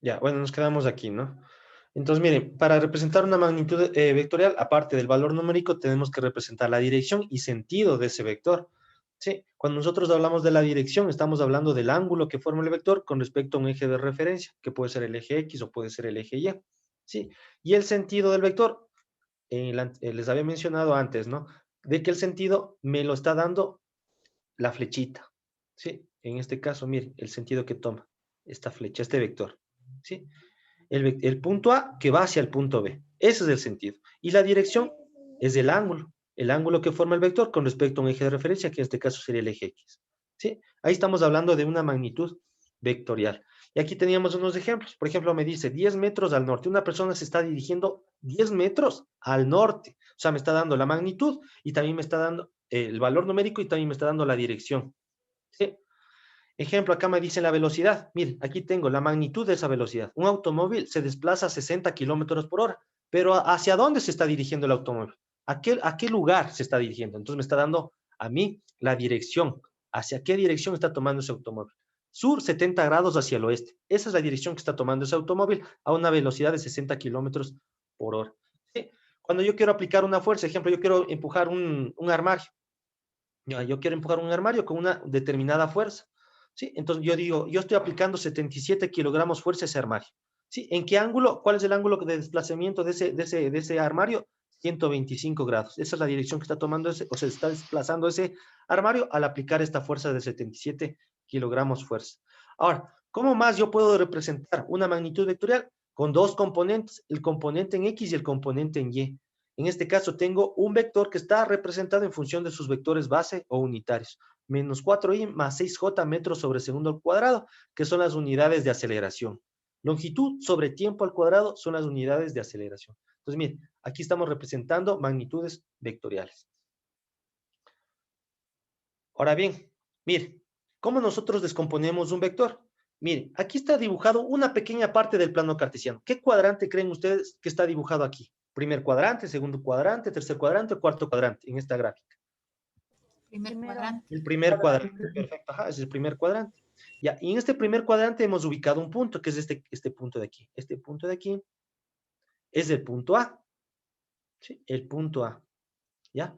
Ya, bueno, nos quedamos aquí, ¿no? Entonces, miren, para representar una magnitud vectorial, aparte del valor numérico, tenemos que representar la dirección y sentido de ese vector. ¿Sí? Cuando nosotros hablamos de la dirección, estamos hablando del ángulo que forma el vector con respecto a un eje de referencia, que puede ser el eje X o puede ser el eje Y. ¿Sí? Y el sentido del vector, les había mencionado antes, ¿no? De que el sentido me lo está dando la flechita. ¿Sí? En este caso, miren, el sentido que toma esta flecha, este vector. ¿Sí? El punto A que va hacia el punto B. Ese es el sentido. Y la dirección es el ángulo que forma el vector con respecto a un eje de referencia, que en este caso sería el eje X. ¿Sí? Ahí estamos hablando de una magnitud vectorial. Y aquí teníamos unos ejemplos. Por ejemplo, me dice 10 metros al norte. Una persona se está dirigiendo 10 metros al norte. O sea, me está dando la magnitud y también me está dando el valor numérico y también me está dando la dirección. ¿Sí? Ejemplo, acá me dice la velocidad. Mire, aquí tengo la magnitud de esa velocidad. Un automóvil se desplaza a 60 kilómetros por hora, pero ¿hacia dónde se está dirigiendo el automóvil? ¿A qué lugar se está dirigiendo? Entonces me está dando a mí la dirección. ¿Hacia qué dirección está tomando ese automóvil? Sur, 70 grados hacia el oeste. Esa es la dirección que está tomando ese automóvil a una velocidad de 60 kilómetros por hora. ¿Sí? Cuando yo quiero aplicar una fuerza, ejemplo, yo quiero empujar un armario. Yo quiero empujar un armario con una determinada fuerza. ¿Sí? Entonces yo digo, yo estoy aplicando 77 kilogramos fuerza a ese armario. ¿Sí? ¿En qué ángulo? ¿Cuál es el ángulo de desplazamiento de ese armario? 125 grados. Esa es la dirección que está tomando o se está desplazando ese armario al aplicar esta fuerza de 77 kilogramos fuerza. Ahora, ¿cómo más yo puedo representar una magnitud vectorial? Con dos componentes, el componente en X y el componente en Y. En este caso tengo un vector que está representado en función de sus vectores base o unitarios. Menos 4i más 6j metros sobre segundo al cuadrado, que son las unidades de aceleración. Longitud sobre tiempo al cuadrado son las unidades de aceleración. Entonces, miren, aquí estamos representando magnitudes vectoriales. Ahora bien, miren, ¿cómo nosotros descomponemos un vector? Miren, aquí está dibujado una pequeña parte del plano cartesiano. ¿Qué cuadrante creen ustedes que está dibujado aquí? Primer cuadrante, segundo cuadrante, tercer cuadrante, cuarto cuadrante en esta gráfica. Primer cuadrante. El primer cuadrante, perfecto, ajá, ese es el primer cuadrante. Ya, y en este primer cuadrante hemos ubicado un punto, que es este punto de aquí. Este punto de aquí es el punto A, ¿sí? El punto A, ¿ya?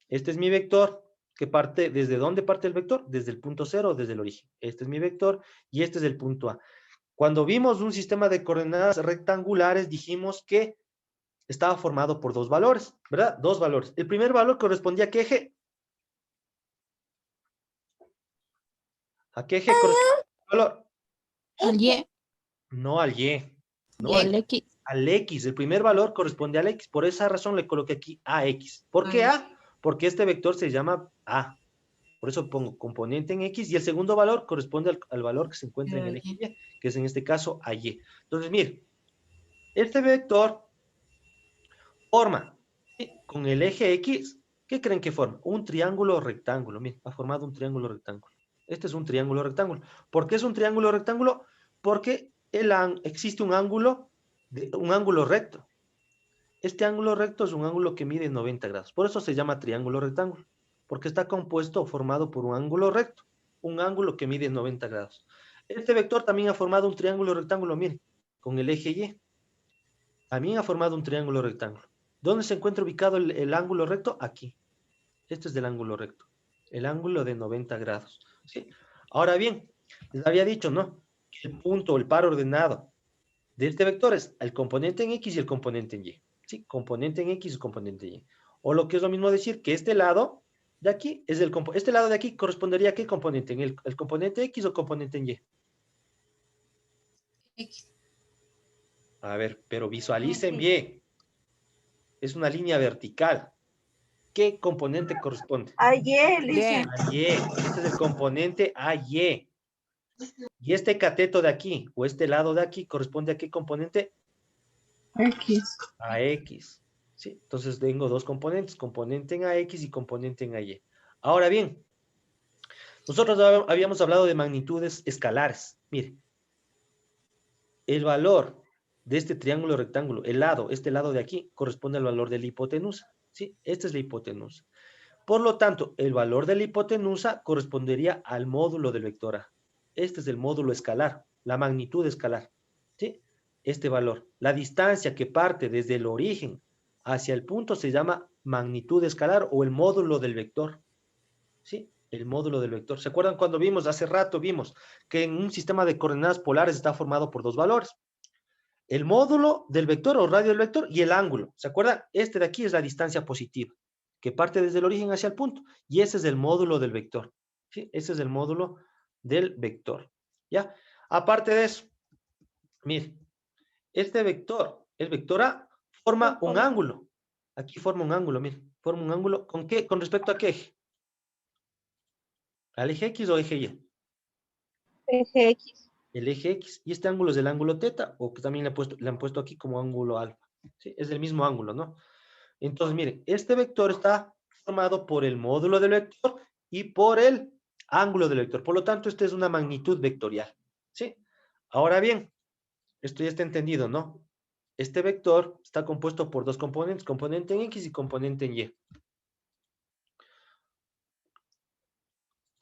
Este es mi vector, que parte, ¿desde dónde parte el vector? Desde el punto cero, desde el origen. Este es mi vector y este es el punto A. Cuando vimos un sistema de coordenadas rectangulares, dijimos que estaba formado por dos valores, ¿verdad? Dos valores. El primer valor correspondía a qué eje. ¿A qué eje corresponde el valor? Al Y. No al Y. No Y al al Y. X. Al X. El primer valor corresponde al X. Por esa razón le coloqué aquí AX. ¿Por qué A? Porque este vector se llama A. Por eso pongo componente en X y el segundo valor corresponde al valor que se encuentra en el eje Y, que es en este caso AY. Entonces, mire, este vector forma, ¿sí? Con el eje X, ¿qué creen que forma? Un triángulo rectángulo. Miren, ha formado un triángulo rectángulo. Este es un triángulo rectángulo. ¿Por qué es un triángulo rectángulo? Porque existe un ángulo recto. Este ángulo recto es un ángulo que mide 90 grados. Por eso se llama triángulo rectángulo, porque está compuesto o formado por un ángulo recto, un ángulo que mide 90 grados. Este vector también ha formado un triángulo rectángulo, miren, con el eje Y. También ha formado un triángulo rectángulo. ¿Dónde se encuentra ubicado el ángulo recto? Aquí. Este es del ángulo recto, el ángulo de 90 grados. ¿Sí? Ahora bien, les había dicho, ¿no? Que el punto, el par ordenado de este vector es el componente en X y el componente en Y. ¿Sí? Componente en X y componente en Y. O lo que es lo mismo decir que este lado de aquí es este lado de aquí correspondería a qué componente, en el componente X o componente en Y. X. A ver, pero visualicen bien. Es una línea vertical. ¿Qué componente corresponde? Ayer, dice. A Y. Este es el componente AY. Y este cateto de aquí, o este lado de aquí, corresponde a qué componente? X. A X. ¿Sí? Entonces tengo dos componentes, componente en AX y componente en AY. Ahora bien, nosotros habíamos hablado de magnitudes escalares. Mire, el valor de este triángulo rectángulo, este lado de aquí, corresponde al valor de la hipotenusa. ¿Sí? Esta es la hipotenusa. Por lo tanto, el valor de la hipotenusa correspondería al módulo del vector A. Este es el módulo escalar. la magnitud escalar, ¿sí? Este valor. La distancia que parte desde el origen hacia el punto se llama magnitud escalar o el módulo del vector, ¿sí? El módulo del vector. ¿Se acuerdan cuando vimos, hace rato vimos, que en un sistema de coordenadas polares está formado por dos valores? El módulo del vector o radio del vector y el ángulo. ¿Se acuerdan? Este de aquí es la distancia positiva, que parte desde el origen hacia el punto. Y ese es el módulo del vector, ¿sí? Ese es el módulo del vector, ¿ya? Aparte de eso, mire, este vector, el vector A, forma un ángulo. Aquí forma un ángulo, mire. Forma un ángulo, ¿con qué? ¿Con respecto a qué eje? ¿Al eje X o eje Y? Eje X. El eje X. Y este ángulo es el ángulo teta, o que también le han puesto aquí como ángulo alfa. ¿Sí? Es el mismo ángulo, ¿no? Entonces, mire, este vector está formado por el módulo del vector y por el ángulo del vector. Por lo tanto, esta es una magnitud vectorial, ¿sí? Ahora bien, esto ya está entendido, ¿no? Este vector está compuesto por dos componentes, componente en X y componente en Y.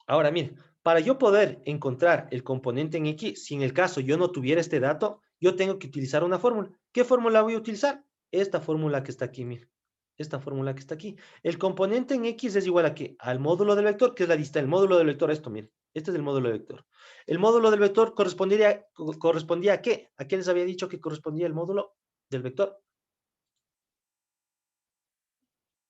Ahora, mire, para yo poder encontrar el componente en X, si en el caso yo no tuviera este dato, yo tengo que utilizar una fórmula. ¿Qué fórmula voy a utilizar? Esta fórmula que está aquí, mire. Esta fórmula que está aquí. El componente en X es igual a ¿qué? Al módulo del vector, que es la distancia. El módulo del vector, esto, mire. Este es el módulo del vector. El módulo del vector correspondía ¿a qué? ¿A qué les había dicho que correspondía el módulo del vector?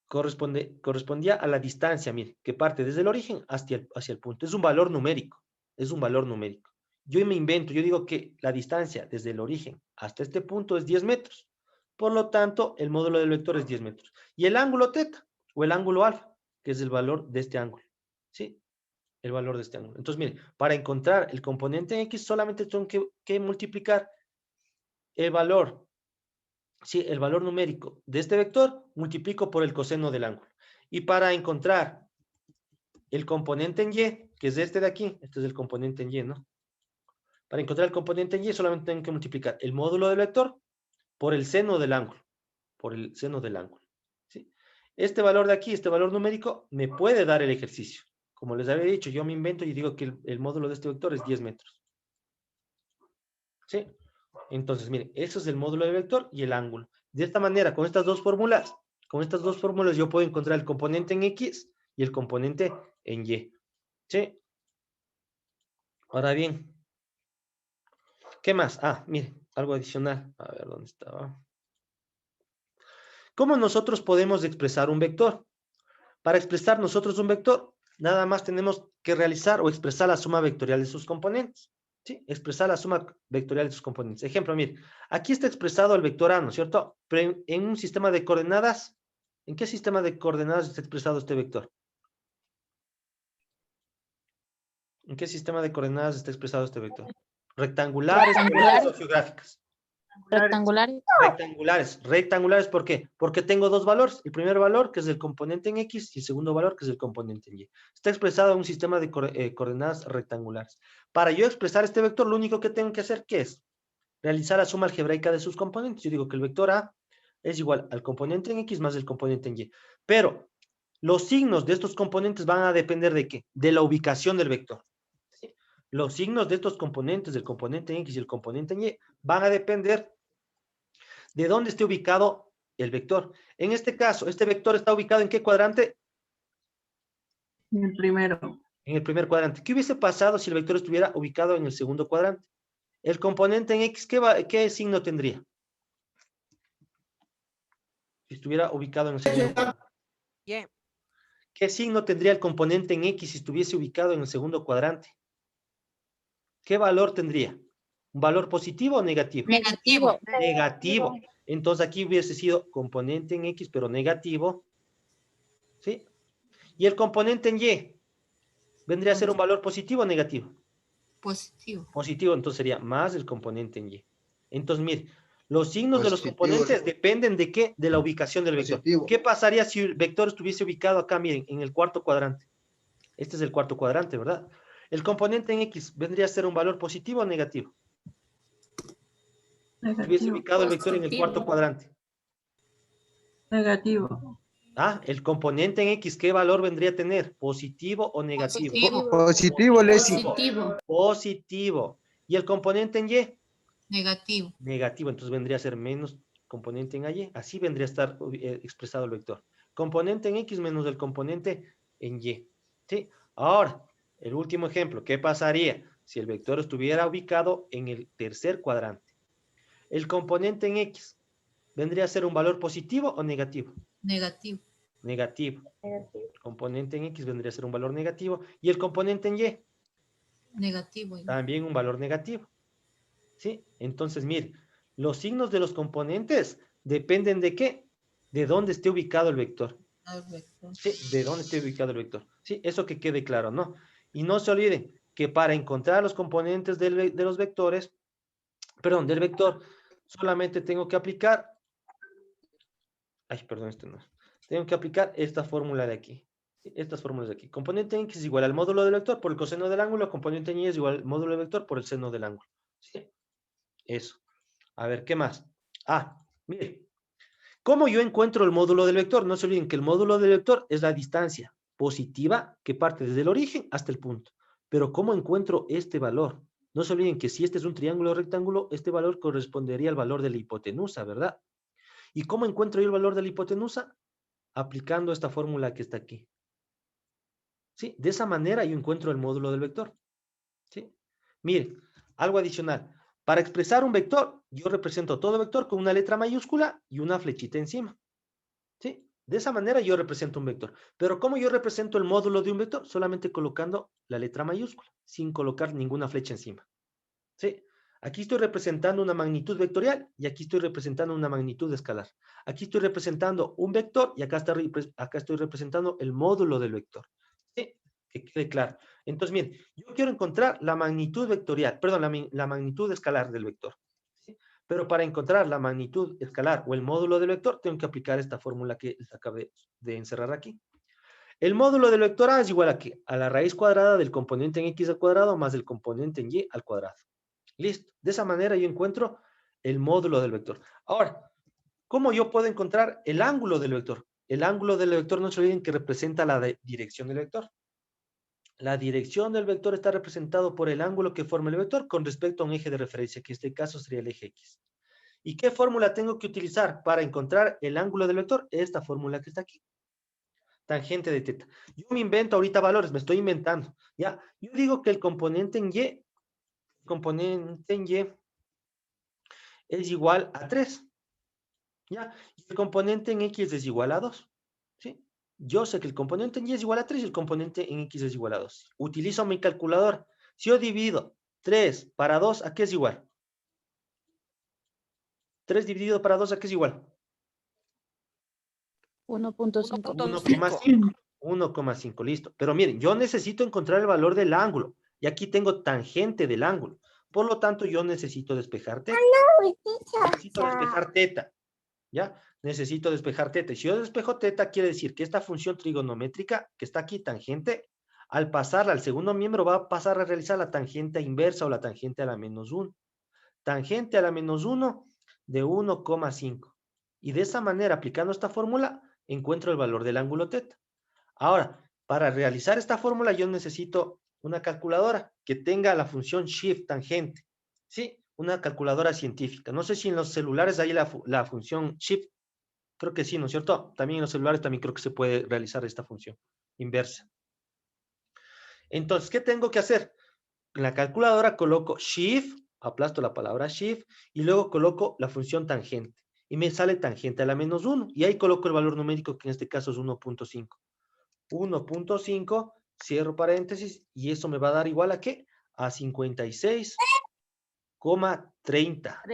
Correspondía a la distancia, mire, que parte desde el origen hacia el punto. Es un valor numérico, es un valor numérico. Yo me invento, yo digo que la distancia desde el origen hasta este punto es 10 metros. Por lo tanto, el módulo del vector es 10 metros. Y el ángulo teta, o el ángulo alfa, que es el valor de este ángulo, ¿sí? El valor de este ángulo. Entonces, mire, para encontrar el componente en X, solamente tengo que multiplicar el valor, ¿sí? El valor numérico de este vector, multiplico por el coseno del ángulo. Y para encontrar el componente en Y, que es este de aquí, este es el componente en Y, ¿no? Para encontrar el componente en Y, solamente tengo que multiplicar el módulo del vector por el seno del ángulo, por el seno del ángulo, ¿sí? Este valor de aquí, este valor numérico, me puede dar el ejercicio. Como les había dicho, yo me invento y digo que el módulo de este vector es 10 metros, ¿sí? Entonces, miren, eso es el módulo del vector y el ángulo. De esta manera, con estas dos fórmulas, yo puedo encontrar el componente en X y el componente en Y, ¿sí? Ahora bien, ¿qué más? Ah, miren, algo adicional. A ver, ¿dónde estaba? ¿Cómo nosotros podemos expresar un vector? Para expresar nosotros un vector, nada más tenemos que realizar o expresar la suma vectorial de sus componentes. ¿Sí? Expresar la suma vectorial de sus componentes. Ejemplo, mire, aquí está expresado el vector A, ¿no es cierto? Pero en un sistema de coordenadas, ¿en qué sistema de coordenadas está expresado este vector? ¿En qué sistema de coordenadas está expresado este vector? Rectangulares, polares o geográficas. Rectangulares. Rectangulares, ¿por qué? Porque tengo dos valores. El primer valor, que es el componente en X, y el segundo valor, que es el componente en Y. Está expresado en un sistema de coordenadas rectangulares. Para yo expresar este vector, lo único que tengo que hacer, ¿qué es? Realizar la suma algebraica de sus componentes. Yo digo que el vector A es igual al componente en X más el componente en Y. Pero los signos de estos componentes van a depender ¿de qué? De la ubicación del vector. ¿Sí? Los signos de estos componentes, del componente en X y el componente en Y, van a depender de dónde esté ubicado el vector. En este caso, este vector está ubicado ¿en qué cuadrante? En el primero. En el primer cuadrante. ¿Qué hubiese pasado si el vector estuviera ubicado en el segundo cuadrante? El componente en X, ¿qué signo tendría? Si estuviera ubicado en el segundo cuadrante. Yeah. ¿Qué signo tendría el componente en X si estuviese ubicado en el segundo cuadrante? ¿Qué valor tendría? ¿Un valor positivo o negativo? Negativo. Negativo. Entonces aquí hubiese sido componente en X, pero negativo. ¿Sí? Y el componente en Y vendría a ser un valor positivo o negativo. Positivo. Positivo, entonces sería más el componente en Y. Entonces, mire, los signos de los Positivo. componentes dependen de qué? De la ubicación del vector. Positivo. ¿Qué pasaría si el vector estuviese ubicado acá, miren, en el cuarto cuadrante? Este es el cuarto cuadrante, ¿verdad? El componente en X vendría a ser un valor positivo o negativo. Estuviese ubicado el vector en el cuarto cuadrante. Negativo. Ah, el componente en X, ¿qué valor vendría a tener? ¿Positivo o negativo? Positivo. Positivo, Leslie. Positivo. Positivo. Y el componente en Y, Negativo. negativo, entonces vendría a ser menos componente en AY. Así vendría a estar expresado el vector. Componente en X menos el componente en Y. ¿Sí? Ahora, el último ejemplo, ¿qué pasaría si el vector estuviera ubicado en el tercer cuadrante? El componente en X vendría a ser un valor positivo o negativo. Negativo. Negativo. El componente en X vendría a ser un valor negativo. Y el componente en Y, Negativo. también un valor negativo. ¿Sí? Entonces, mire, los signos de los componentes dependen de qué, de dónde esté ubicado el vector. ¿Sí? De dónde esté ubicado el vector. ¿Sí? Eso que quede claro, ¿no? Y no se olviden que para encontrar los componentes de los vectores, perdón, del vector, solamente tengo que aplicar, perdón, este no. Tengo que aplicar esta fórmula de aquí. ¿Sí? Estas fórmulas de aquí. Componente en X es igual al módulo del vector por el coseno del ángulo, componente en Y es igual al módulo del vector por el seno del ángulo. ¿Sí? Eso. A ver, ¿qué más? Mire, ¿cómo yo encuentro el módulo del vector? No se olviden que el módulo del vector es la distancia positiva que parte desde el origen hasta el punto. Pero ¿cómo encuentro este valor? No se olviden que si este es un triángulo rectángulo, este valor correspondería al valor de la hipotenusa, ¿verdad? ¿Y cómo encuentro yo el valor de la hipotenusa? Aplicando esta fórmula que está aquí. ¿Sí? De esa manera yo encuentro el módulo del vector. ¿Sí? Miren, algo adicional. Para expresar un vector, yo represento todo vector con una letra mayúscula y una flechita encima. ¿Sí? De esa manera yo represento un vector. Pero ¿cómo yo represento el módulo de un vector? Solamente colocando la letra mayúscula, sin colocar ninguna flecha encima. ¿Sí? Aquí estoy representando una magnitud vectorial y aquí estoy representando una magnitud escalar. Aquí estoy representando un vector y acá estoy representando el módulo del vector. ¿Sí? Que quede claro. Entonces, miren, yo quiero encontrar la magnitud vectorial, perdón, la magnitud escalar del vector. ¿Sí? Pero para encontrar la magnitud escalar o el módulo del vector, tengo que aplicar esta fórmula que les acabé de encerrar aquí. El módulo del vector A es igual a ¿qué? A la raíz cuadrada del componente en X al cuadrado más el componente en Y al cuadrado. Listo. De esa manera yo encuentro el módulo del vector. Ahora, ¿cómo yo puedo encontrar el ángulo del vector? El ángulo del vector, no se olviden que representa la dirección del vector. La dirección del vector está representado por el ángulo que forma el vector con respecto a un eje de referencia, que en este caso sería el eje X. ¿Y qué fórmula tengo que utilizar para encontrar el ángulo del vector? Esta fórmula que está aquí. Tangente de teta. Yo me invento ahorita valores, me estoy inventando. ¿Ya? Yo digo que el componente en Y es igual a 3. ¿Ya? Y el componente en X es igual a 2. ¿Sí? Yo sé que el componente en Y es igual a 3 y el componente en X es igual a 2. Utilizo mi calculadora. Si yo divido 3 para 2, ¿a qué es igual? 3 dividido para 2, ¿a qué es igual? 1.5. 1,5. 1,5, listo. Pero miren, yo necesito encontrar el valor del ángulo. Y aquí tengo tangente del ángulo. Por lo tanto, yo necesito despejar teta. Necesito despejar teta. ¿Ya? Necesito despejar teta. Y si yo despejo teta, quiere decir que esta función trigonométrica que está aquí, tangente, al pasarla al segundo miembro va a pasar a realizar la tangente inversa o la tangente a la menos 1. Tangente a la menos 1 de 1,5. Y de esa manera, aplicando esta fórmula, encuentro el valor del ángulo teta. Ahora, para realizar esta fórmula yo necesito una calculadora que tenga la función shift tangente. ¿Sí? Una calculadora científica. No sé si en los celulares hay la función shift. Creo que sí, ¿no es cierto? También en los celulares también creo que se puede realizar esta función inversa. Entonces, ¿qué tengo que hacer? En la calculadora coloco shift, aplasto la palabra shift, y luego coloco la función tangente. Y me sale tangente a la menos 1. Y ahí coloco el valor numérico, que en este caso es 1.5. 1.5, cierro paréntesis, y eso me va a dar igual a ¿qué? A 56,30.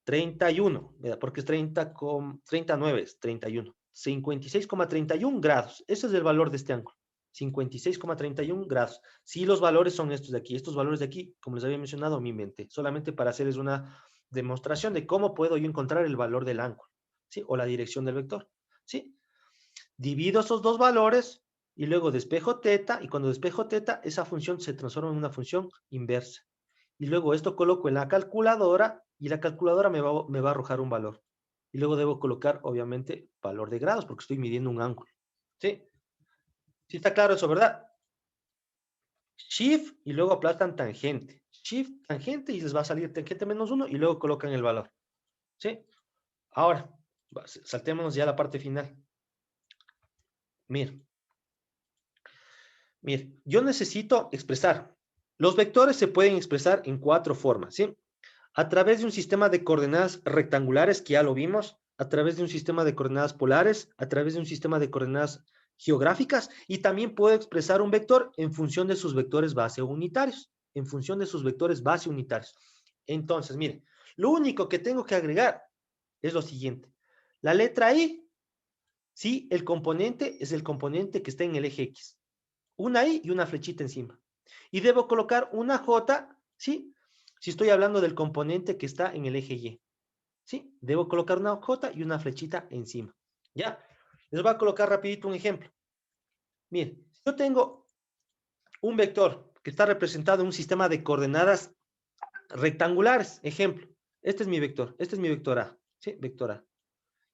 31, porque es 39, es 31. 56,31 grados. Ese es el valor de este ángulo. 56,31 grados. Si los valores son estos de aquí. Estos valores de aquí, como les había mencionado, mi mente. Solamente para hacerles una demostración de cómo puedo yo encontrar el valor del ángulo. ¿Sí? O la dirección del vector. ¿Sí? Divido esos dos valores y luego despejo teta. Y cuando despejo teta, esa función se transforma en una función inversa. Y luego esto coloco en la calculadora y la calculadora me va a arrojar un valor. Y luego debo colocar, obviamente, valor de grados porque estoy midiendo un ángulo. ¿Sí? ¿Sí está claro eso, verdad? Shift y luego aplastan tangente. shift, tangente, y les va a salir tangente menos 1, y luego colocan el valor. ¿Sí? Ahora, saltémonos ya a la parte final. Mir, yo necesito expresar. Los vectores se pueden expresar en 4 formas, ¿sí? A través de un sistema de coordenadas rectangulares, que ya lo vimos, a través de un sistema de coordenadas polares, a través de un sistema de coordenadas geográficas, y también puedo expresar un vector en función de sus vectores base unitarios, en función de sus vectores base unitarios. Entonces, miren, lo único que tengo que agregar es lo siguiente. La letra I, sí, el componente es el componente que está en el eje X. Una I y una flechita encima. Y debo colocar una J, ¿sí? Si estoy hablando del componente que está en el eje Y. ¿Sí? Debo colocar una J y una flechita encima. ¿Ya? Les voy a colocar rapidito un ejemplo. Miren, yo tengo un vector que está representado en un sistema de coordenadas rectangulares. Ejemplo, este es mi vector. Este es mi vector A. ¿Sí? Vector A.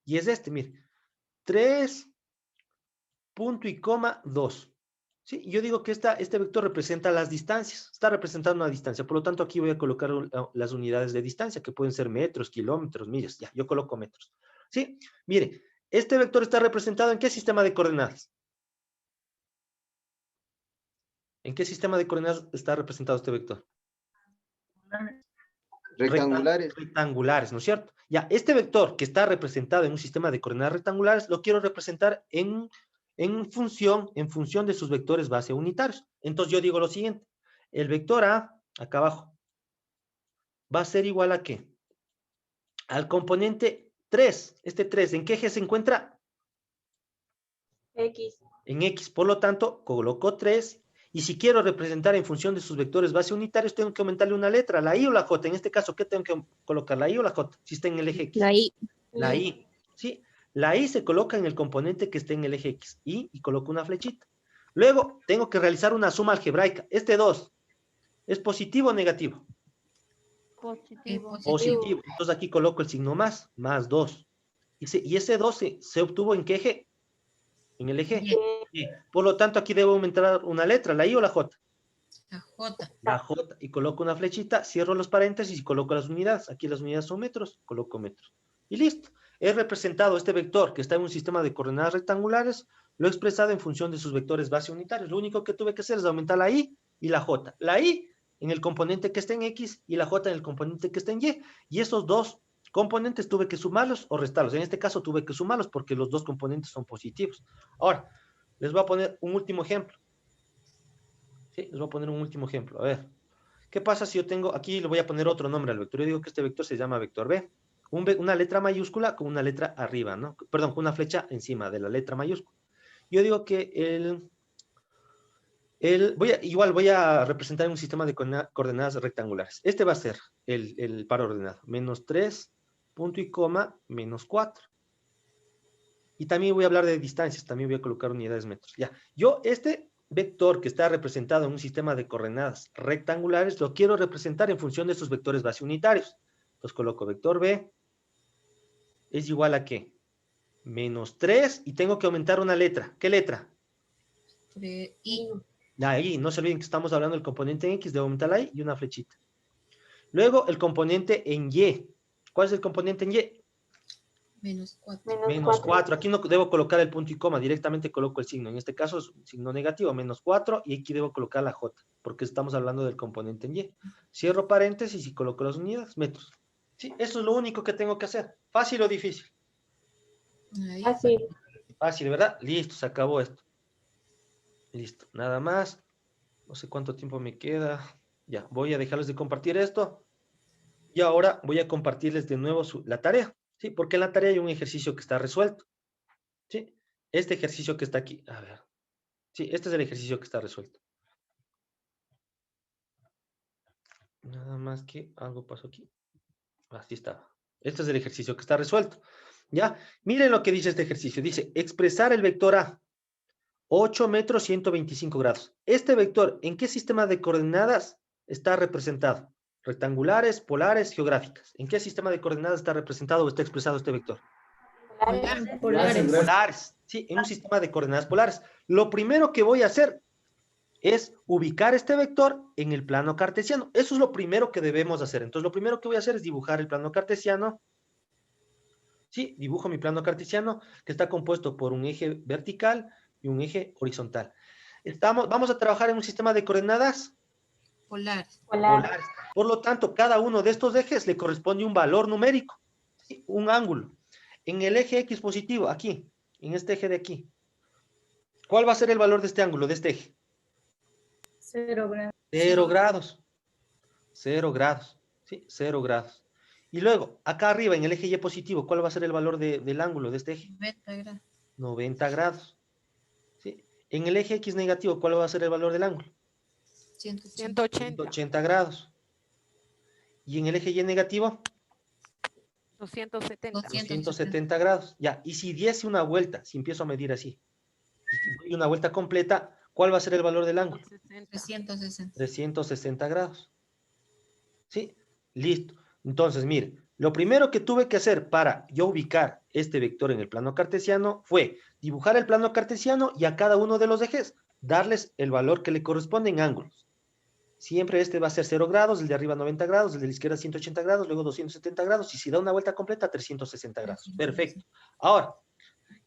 Y es este, miren. 3, punto y coma, 2. ¿Sí? Yo digo que este vector representa las distancias. Está representando una distancia. Por lo tanto, aquí voy a colocar las unidades de distancia, que pueden ser metros, kilómetros, millas. Ya, yo coloco metros. ¿Sí? Mire, este vector está representado ¿en qué sistema de coordenadas? ¿En qué sistema de coordenadas está representado este vector? Rectangulares. Rectangulares, ¿no es cierto? Ya, este vector que está representado en un sistema de coordenadas rectangulares, lo quiero representar en función de sus vectores base unitarios. Entonces yo digo lo siguiente, el vector A, acá abajo, va a ser igual ¿a qué? Al componente 3. Este 3, ¿en qué eje se encuentra? X. En X. Por lo tanto, coloco 3. Y si quiero representar en función de sus vectores base unitarios, tengo que aumentarle una letra, la I o la J. En este caso, ¿qué tengo que colocar? ¿La I o la J? Si está en el eje X. La I. La I, ¿sí? La I se coloca en el componente que esté en el eje X. Y coloco una flechita. Luego, tengo que realizar una suma algebraica. Este 2, ¿es positivo o negativo? Positivo. Positivo. Entonces aquí coloco el signo más 2. Y ese 2 se obtuvo ¿en qué eje? En el eje Y. Por lo tanto, aquí debo aumentar una letra, la I o la J. La J. La J. Y coloco una flechita, cierro los paréntesis y coloco las unidades. Aquí las unidades son metros, coloco metros. Y listo. He representado este vector que está en un sistema de coordenadas rectangulares, lo he expresado en función de sus vectores base unitarios. Lo único que tuve que hacer es aumentar la I y la J. La I en el componente que está en X y la J en el componente que está en Y. Y esos dos componentes tuve que sumarlos o restarlos. En este caso tuve que sumarlos porque los dos componentes son positivos. Ahora, les voy a poner un último ejemplo. ¿Sí? Les voy a poner un último ejemplo. A ver, ¿qué pasa si yo tengo, aquí le voy a poner otro nombre al vector? Yo digo que este vector se llama vector B. Una letra mayúscula con una letra arriba, ¿no? Perdón, con una flecha encima de la letra mayúscula. Yo digo que igual voy a representar un sistema de coordenadas rectangulares. Este va a ser el par ordenado. Menos 3, punto y coma, menos 4. Y también voy a hablar de distancias. También voy a colocar unidades metros. Ya. Yo este vector que está representado en un sistema de coordenadas rectangulares lo quiero representar en función de sus vectores base unitarios. Entonces coloco vector B es igual a ¿qué? Menos 3 y tengo que aumentar una letra. ¿Qué letra? I. La I, no se olviden que estamos hablando del componente en X, debo aumentar la I y una flechita. Luego el componente en Y. ¿Cuál es el componente en Y? Menos 4. Menos 4. Aquí no debo colocar el punto y coma, directamente coloco el signo. En este caso es un signo negativo, menos 4, y aquí debo colocar la J, porque estamos hablando del componente en Y. Cierro paréntesis y coloco las unidades, metros. Sí, eso es lo único que tengo que hacer. ¿Fácil o difícil? Fácil. Fácil, ¿verdad? Listo, se acabó esto. Listo, nada más. No sé cuánto tiempo me queda. Ya, voy a dejarles de compartir esto. Y ahora voy a compartirles de nuevo la tarea. ¿Sí? Porque en la tarea hay un ejercicio que está resuelto. ¿Sí? Este ejercicio que está aquí. A ver. Sí, este es el ejercicio que está resuelto. Nada más que algo pasó aquí. Así está. Este es el ejercicio que está resuelto. ¿Ya? Miren lo que dice este ejercicio. Dice, expresar el vector A. 8 metros, 125 grados. Este vector, ¿en qué sistema de coordenadas está representado? Rectangulares, polares, geográficas. ¿En qué sistema de coordenadas está representado o está expresado este vector? Polares. Polares. Sí, en un sistema de coordenadas polares. Lo primero que voy a hacer es ubicar este vector en el plano cartesiano. Eso es lo primero que debemos hacer. Entonces, lo primero que voy a hacer es dibujar el plano cartesiano. Sí, dibujo mi plano cartesiano, que está compuesto por un eje vertical y un eje horizontal. Vamos a trabajar en un sistema de coordenadas Polar. polares. Por lo tanto, cada uno de estos ejes le corresponde un valor numérico, ¿sí? Un ángulo. En el eje X positivo, aquí, en este eje de aquí, ¿cuál va a ser el valor de este ángulo, de este eje? 0 grados. 0 grados. 0 grados. ¿Sí? 0 grados. Y luego, acá arriba, en el eje Y positivo, ¿cuál va a ser el valor del ángulo de este eje? 90 grados. 90 grados. ¿Sí? En el eje X negativo, ¿cuál va a ser el valor del ángulo? 180. 180 grados. Y en el eje Y negativo, 270. 270 grados. Ya, y si diese una vuelta, si empiezo a medir así, y una vuelta completa, ¿cuál va a ser el valor del ángulo? 360. 360 grados. ¿Sí? Listo. Entonces, mire, lo primero que tuve que hacer para yo ubicar este vector en el plano cartesiano fue dibujar el plano cartesiano y a cada uno de los ejes darles el valor que le corresponde en ángulos. Siempre este va a ser 0 grados, el de arriba 90 grados, el de la izquierda 180 grados, luego 270 grados, y si da una vuelta completa, 360 grados. Perfecto. Ahora,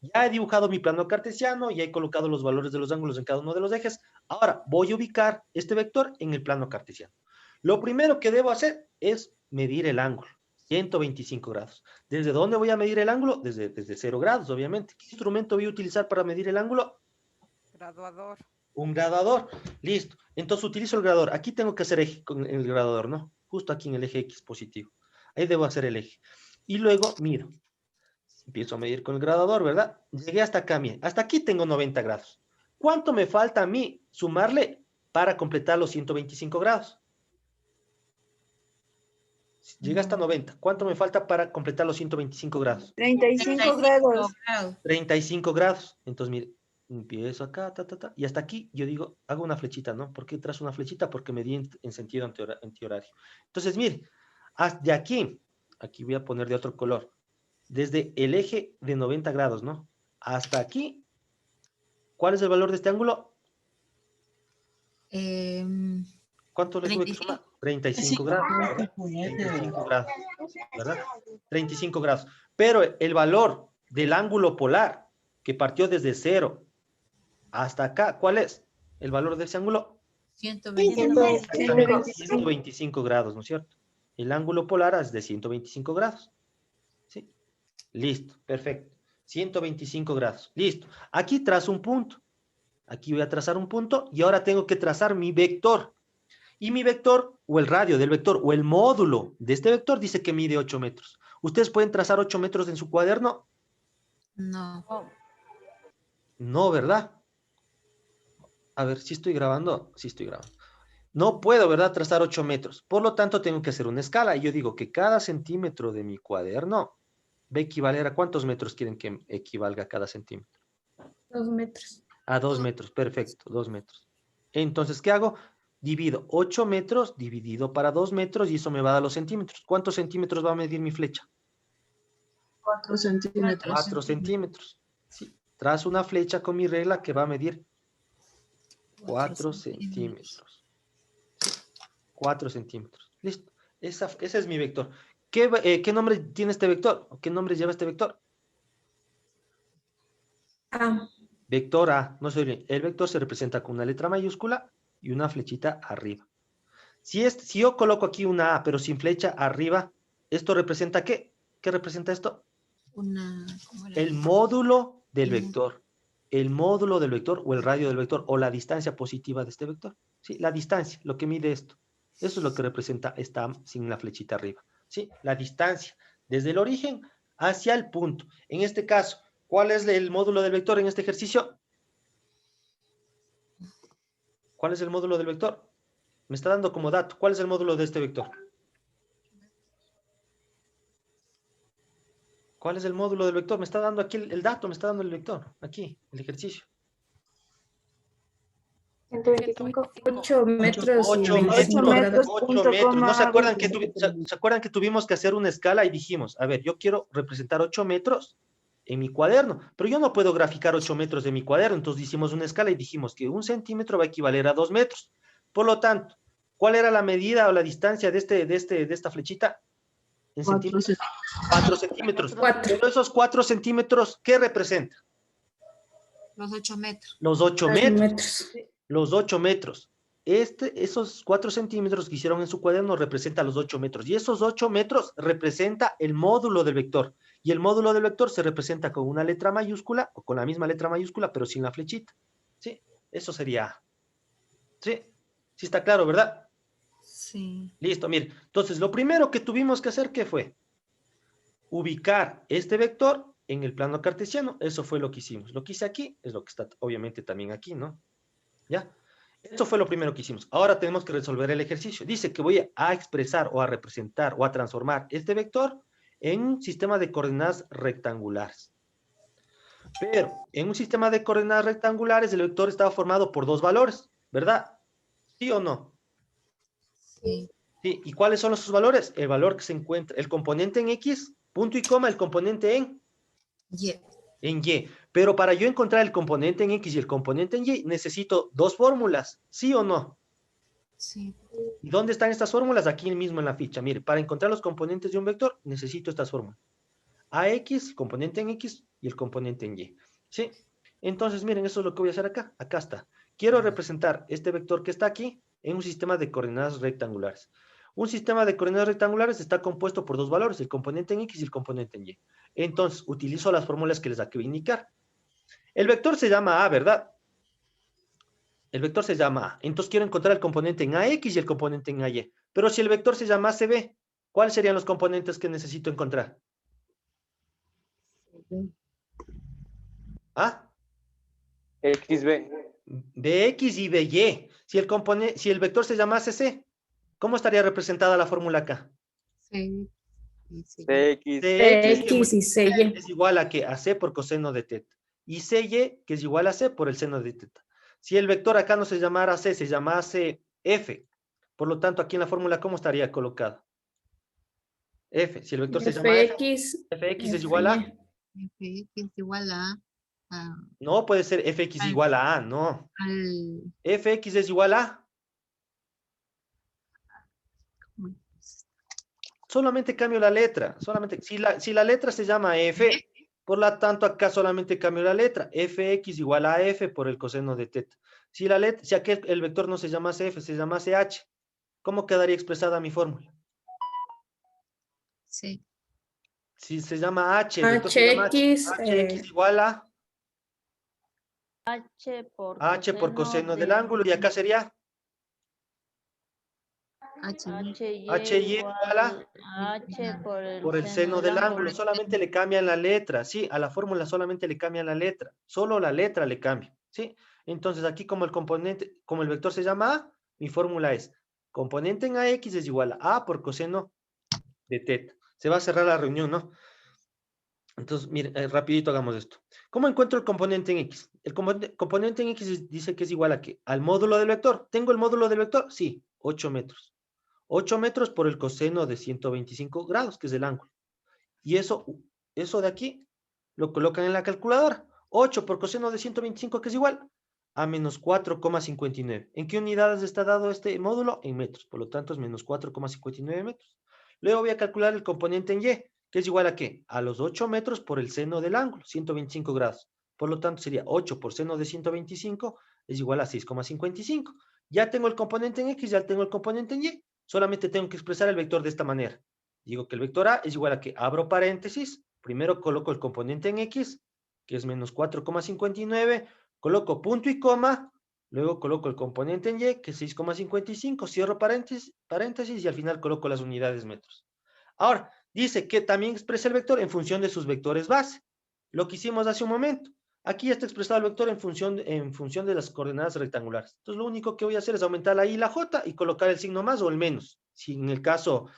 ya he dibujado mi plano cartesiano, ya he colocado los valores de los ángulos en cada uno de los ejes. Ahora, voy a ubicar este vector en el plano cartesiano. Lo primero que debo hacer es medir el ángulo, 125 grados. ¿Desde dónde voy a medir el ángulo? Desde 0 grados, obviamente. ¿Qué instrumento voy a utilizar para medir el ángulo? Graduador. Un graduador. Listo. Entonces utilizo el graduador. Aquí tengo que hacer eje con el graduador, ¿no? Justo aquí en el eje X positivo. Ahí debo hacer el eje. Y luego mido. Empiezo a medir con el graduador, ¿verdad? Llegué hasta acá, miren. Hasta aquí tengo 90 grados. ¿Cuánto me falta a mí sumarle para completar los 125 grados? Llega hasta 90. ¿Cuánto me falta para completar los 125 grados? 35 grados. 35 grados. Entonces, mire, empiezo acá, y hasta aquí yo digo, hago una flechita, ¿no? ¿Por qué trazo una flechita? Porque medí en sentido antihorario. Entonces, mire, de aquí voy a poner de otro color. Desde el eje de 90 grados, ¿no? Hasta aquí, ¿cuál es el valor de este ángulo? ¿Cuánto le tuve que sumar? 35 grados, ¿verdad? 35 grados, ¿verdad? 35 grados. Pero el valor del ángulo polar, que partió desde 0 hasta acá, ¿cuál es? El valor de ese ángulo, 125 grados, ¿no es cierto? El ángulo polar es de 125 grados. ¿Sí? Listo, perfecto. 125 grados. Listo. Aquí trazo un punto. Aquí voy a trazar un punto y ahora tengo que trazar mi vector. Y mi vector, o el radio del vector, o el módulo de este vector dice que mide 8 metros. ¿Ustedes pueden trazar 8 metros en su cuaderno? No. No, ¿verdad? A ver, ¿sí estoy grabando? Sí estoy grabando. No puedo, ¿verdad? Trazar 8 metros. Por lo tanto, tengo que hacer una escala. Y yo digo que cada centímetro de mi cuaderno va a equivaler a ¿cuántos metros quieren que equivalga cada centímetro? 2 metros. A 2 metros, perfecto, 2 metros. Entonces, ¿qué hago? Divido 8 metros dividido para 2 metros y eso me va a dar los centímetros. ¿Cuántos centímetros va a medir mi flecha? 4 centímetros. 4 centímetros. Sí. Trazo una flecha con mi regla que va a medir 4 centímetros. 4 centímetros. Listo. Ese es mi vector. ¿Qué nombre tiene este vector? ¿O qué nombre lleva este vector? A. Vector A. No se olviden. El vector se representa con una letra mayúscula y una flechita arriba. Si yo coloco aquí una A, pero sin flecha arriba, ¿esto representa qué? ¿Qué representa esto? El módulo del vector. El módulo del vector o el radio del vector o la distancia positiva de este vector. ¿Sí? La distancia, lo que mide esto. Eso es lo que representa esta A sin la flechita arriba. ¿Sí? La distancia desde el origen hacia el punto. En este caso, ¿cuál es el módulo del vector en este ejercicio? ¿Cuál es el módulo del vector? Me está dando como dato. ¿Cuál es el módulo de este vector? ¿Cuál es el módulo del vector? Me está dando aquí el dato, me está dando el vector. Aquí, el ejercicio. 125. 8 metros. 8 y 25 metros. grados. 8 metros. ¿No se acuerdan ¿Se acuerdan que tuvimos que hacer una escala y dijimos, a ver, yo quiero representar 8 metros en mi cuaderno, pero yo no puedo graficar 8 metros de mi cuaderno, entonces hicimos una escala y dijimos que 1 centímetro va a equivaler a 2 metros. Por lo tanto, ¿cuál era la medida o la distancia de esta flechita? En 4 centímetros. 4 centímetros. 4. Pero esos 4 centímetros, ¿qué representa? Los 8 metros. Los 8 metros. metros. Los 8 metros. Esos 4 centímetros que hicieron en su cuaderno representa los 8 metros. Y esos 8 metros representa el módulo del vector. Y el módulo del vector se representa con una letra mayúscula o con la misma letra mayúscula, pero sin la flechita. ¿Sí? Eso sería A. ¿Sí? Sí está claro, ¿verdad? Sí. Listo, mire. Entonces, lo primero que tuvimos que hacer, ¿qué fue? Ubicar este vector en el plano cartesiano. Eso fue lo que hicimos. Lo que hice aquí es lo que está obviamente también aquí, ¿no? ¿Ya? Eso fue lo primero que hicimos. Ahora tenemos que resolver el ejercicio. Dice que voy a expresar o a representar o a transformar este vector en un sistema de coordenadas rectangulares. Pero en un sistema de coordenadas rectangulares el vector estaba formado por dos valores, ¿verdad? ¿Sí o no? Sí. Sí. ¿Y cuáles son esos valores? El valor que se encuentra, el componente en X, punto y coma, el componente en Y. Y. Pero para yo encontrar el componente en X y el componente en Y, necesito dos fórmulas, ¿sí o no? Sí. ¿Y dónde están estas fórmulas? Aquí mismo en la ficha. Mire, para encontrar los componentes de un vector, necesito estas fórmulas. AX, componente en X, y el componente en Y. ¿Sí? Entonces, miren, eso es lo que voy a hacer acá. Acá está. Quiero representar este vector que está aquí en un sistema de coordenadas rectangulares. Un sistema de coordenadas rectangulares está compuesto por dos valores, el componente en X y el componente en Y. Entonces, utilizo las fórmulas que les acabo de indicar. El vector se llama A, ¿verdad? El vector se llama A. Entonces quiero encontrar el componente en AX y el componente en AY. Pero si el vector se llama CB, ¿cuáles serían los componentes que necesito encontrar? ¿Ah? XB. BX y BY. Si el vector se llama CC, ¿cómo estaría representada la fórmula acá? Sí. Sí. CX. X y CY. Es igual a que a C por coseno de teta. Y CY, que es igual a C por el seno de teta. Si el vector acá no se llamara C, se llamase F. Por lo tanto, aquí en la fórmula, ¿cómo estaría colocado? F. Si el vector se llama F, FX. Fx es igual a... Fx es igual a No puede ser Fx igual a A, no. al Fx es igual a... Solamente cambio la letra. Solamente, si la letra se llama F, por lo tanto acá solamente cambio la letra. Fx igual a F por el coseno de teta. Si el vector no se llamase F, se llamase H, ¿cómo quedaría expresada mi fórmula? sí. Si se llama H, el vector se llama H, Hx igual a H por coseno del ángulo, y acá sería HY igual a H por el seno del ángulo. Solamente le cambian la letra, ¿sí? A la fórmula solamente le cambian la letra. Solo la letra le cambia, ¿sí? Entonces aquí como el vector se llama A, mi fórmula es componente en AX es igual a A por coseno de teta. Se va a cerrar la reunión, ¿no? Entonces, miren, rapidito hagamos esto. ¿Cómo encuentro el componente en X? El componente en X dice que es igual a ¿qué? Al módulo del vector. ¿Tengo el módulo del vector? Sí, 8 metros. 8 metros por el coseno de 125 grados, que es el ángulo. Y eso de aquí lo colocan en la calculadora. 8 por coseno de 125, que es igual a menos 4,59. ¿En qué unidades está dado este módulo? En metros. Por lo tanto, es menos 4,59 metros. Luego voy a calcular el componente en Y, que es igual a ¿qué? A los 8 metros por el seno del ángulo, 125 grados. Por lo tanto, sería 8 por seno de 125 es igual a 6,55. Ya tengo el componente en X, ya tengo el componente en Y. Solamente tengo que expresar el vector de esta manera. Digo que el vector A es igual a que abro paréntesis, primero coloco el componente en X, que es menos 4,59, coloco punto y coma, luego coloco el componente en Y, que es 6,55, cierro paréntesis y al final coloco las unidades metros. Ahora, dice que también expresa el vector en función de sus vectores base. Lo que hicimos hace un momento. Aquí ya está expresado el vector en función de las coordenadas rectangulares. Entonces, lo único que voy a hacer es aumentar la i y la j y colocar el signo más o el menos, si en el caso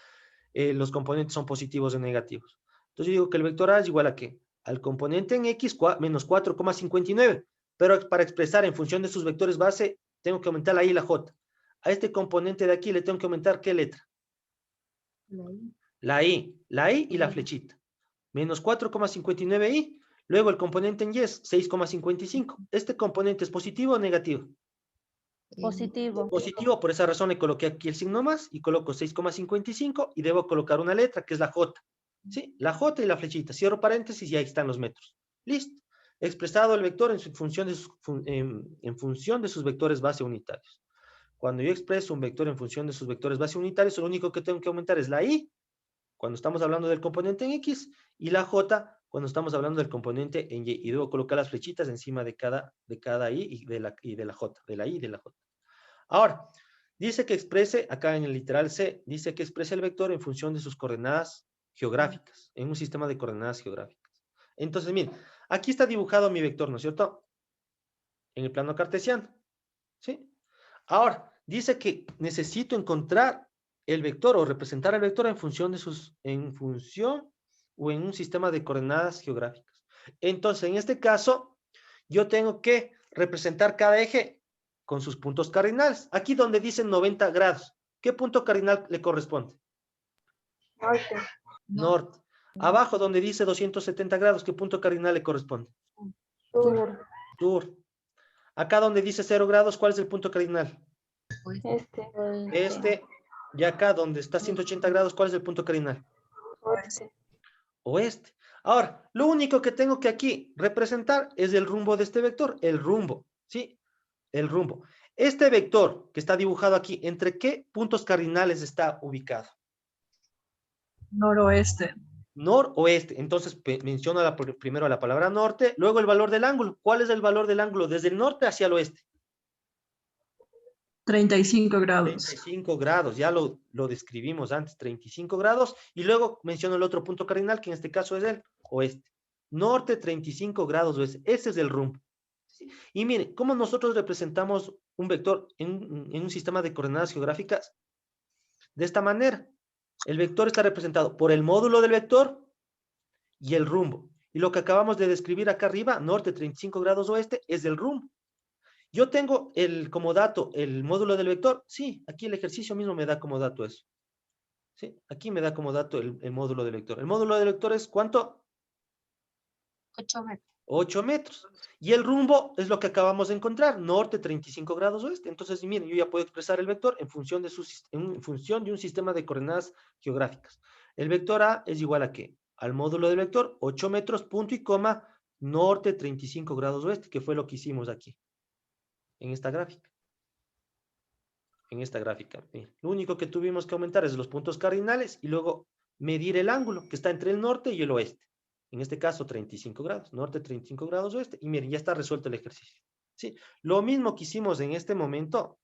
los componentes son positivos o negativos. Entonces, yo digo que el vector A es igual a ¿qué? Al componente en X menos 4,59. Pero para expresar en función de sus vectores base, tengo que aumentar la i y la j. A este componente de aquí le tengo que aumentar ¿qué letra? La i y la flechita. Menos 4,59i, Luego el componente en Y es 6,55. ¿Este componente es positivo o negativo? Positivo. Positivo, por esa razón le coloqué aquí el signo más y coloco 6,55 y debo colocar una letra que es la J. ¿Sí? La J y la flechita. Cierro paréntesis y ahí están los metros. Listo. Expresado el vector en función de sus vectores base unitarios. Cuando yo expreso un vector en función de sus vectores base unitarios, lo único que tengo que aumentar es la I, cuando estamos hablando del componente en X, y la J, cuando estamos hablando del componente en Y. Y debo colocar las flechitas encima de cada I y de la J, de la I y de la J. Ahora, dice que exprese, acá en el literal C, dice que exprese el vector en función de sus coordenadas geográficas, en un sistema de coordenadas geográficas. Entonces, miren, aquí está dibujado mi vector, ¿no es cierto? En el plano cartesiano, ¿sí? Ahora, dice que necesito encontrar el vector o representar el vector en función o en un sistema de coordenadas geográficas. Entonces, en este caso, yo tengo que representar cada eje con sus puntos cardinales. Aquí donde dice 90 grados, ¿qué punto cardinal le corresponde? Norte. Norte. Abajo donde dice 270 grados, ¿qué punto cardinal le corresponde? Sur. Sur. Acá donde dice 0 grados, ¿cuál es el punto cardinal? Pues, Este. Y acá donde está 180 grados, ¿cuál es el punto cardinal? Oeste. Oeste. Ahora, lo único que tengo que aquí representar es el rumbo de este vector, el rumbo, ¿sí? El rumbo. Este vector que está dibujado aquí, ¿entre qué puntos cardinales está ubicado? Noroeste. Noroeste. Entonces, menciono primero la palabra norte, luego el valor del ángulo. ¿Cuál es el valor del ángulo desde el norte hacia el oeste? 35 grados. 35 grados, ya lo describimos antes, 35 grados, y luego menciono el otro punto cardinal, que en este caso es el oeste. Norte, 35 grados oeste. Ese es el rumbo. ¿Sí? Y miren, ¿cómo nosotros representamos un vector en un sistema de coordenadas geográficas? De esta manera. El vector está representado por el módulo del vector y el rumbo. Y lo que acabamos de describir acá arriba, norte, 35 grados oeste, es el rumbo. Yo tengo como dato el módulo del vector. Sí, aquí el ejercicio mismo me da como dato eso. Sí, aquí me da como dato el módulo del vector. El módulo del vector es ¿cuánto? 8 metros. 8 metros. Y el rumbo es lo que acabamos de encontrar, norte, 35 grados oeste. Entonces, miren, yo ya puedo expresar el vector en función de un sistema de coordenadas geográficas. El vector A es igual a ¿qué? Al módulo del vector, 8 metros, punto y coma, norte, 35 grados oeste, que fue lo que hicimos aquí, en esta gráfica. Miren, lo único que tuvimos que aumentar es los puntos cardinales y luego medir el ángulo que está entre el norte y el oeste. En este caso, 35 grados. Norte, 35 grados oeste. Y miren, ya está resuelto el ejercicio. ¿Sí? Lo mismo que hicimos en este momento,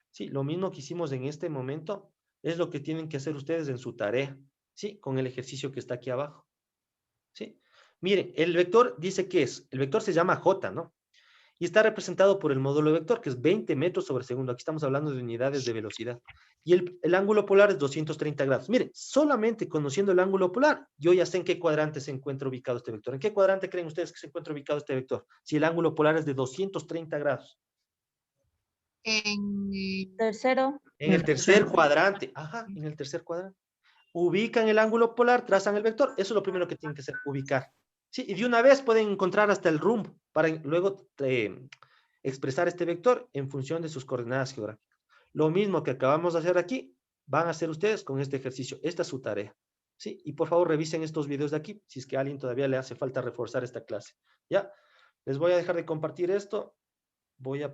¿sí? Lo mismo que hicimos en este momento es lo que tienen que hacer ustedes en su tarea, ¿sí? Con el ejercicio que está aquí abajo. ¿Sí? Miren, el vector dice que es, el vector se llama J, ¿no? Y está representado por el módulo vector, que es 20 metros sobre segundo. Aquí estamos hablando de unidades de velocidad. Y el ángulo polar es 230 grados. Miren, solamente conociendo el ángulo polar, yo ya sé en qué cuadrante se encuentra ubicado este vector. ¿En qué cuadrante creen ustedes que se encuentra ubicado este vector? Si el ángulo polar es de 230 grados. En el Tercero. En el tercer cuadrante. Ajá, en el tercer cuadrante. Ubican el ángulo polar, trazan el vector. Eso es lo primero que tienen que hacer, ubicar. Sí, y de una vez pueden encontrar hasta el rumbo para luego expresar este vector en función de sus coordenadas geográficas. Lo mismo que acabamos de hacer aquí, van a hacer ustedes con este ejercicio. Esta es su tarea. ¿Sí? Y por favor revisen estos videos de aquí, si es que a alguien todavía le hace falta reforzar esta clase. ¿Ya? Les voy a dejar de compartir esto. Voy a